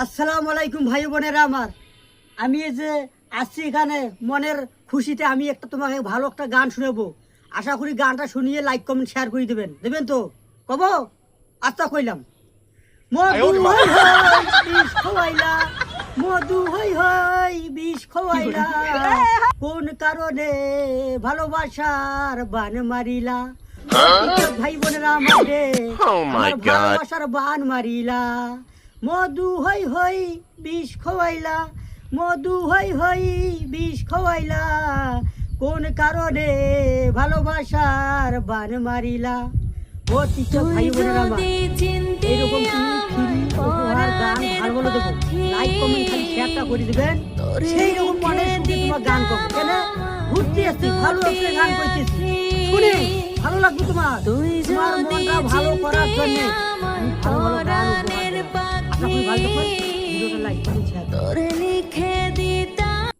আসসালামু আলাইকুম ভাই বোনেরা আমার। আমি এই যে আসছি এখানে মনের খুশিতে আমি একটা তোমাকে ভালো একটা গান শোনাবো। আশা করি গানটা শুনিয়ে লাইক কমেন্ট শেয়ার করে দেবেন তো কব? আচ্ছা কইলাম। মধু হই হই বিষ খোয়াইলা, মধু হই হই বিষ খোয়াইলা, কোন কারণে ভালোবাসার বান মারিলা? ভাই বোনেরা আমারে আমার ভালোবাসার বান মারিলা। মধু হই হই বিষ খোয়াইলা, মধু হই হই বিষ খোয়াইলা, কোন কারণে ভালোবাসার বান মারিলা? ও টিচার ভাই বোনেরা আমার, এইরকম তুমি ফ্রি উপহার গান ভালো ভালো দেবো, লাইক কমেন্ট খালি শেয়ারটা করে দেবেন। সেই রকম মনে শুনে তোমার গান করবো। কেন ঘুরতে আসছি, ভালো একটা গান করতেছি, শুনে ভালো লাগবে তোমার। তোমার মনটা ভালো করার জন্য আমি ভালো ভালো গান উপহার দেবো। আশা করি ভালো থাকবেন। ভিডিওটা লাইক করুন, শেয়ার করুন।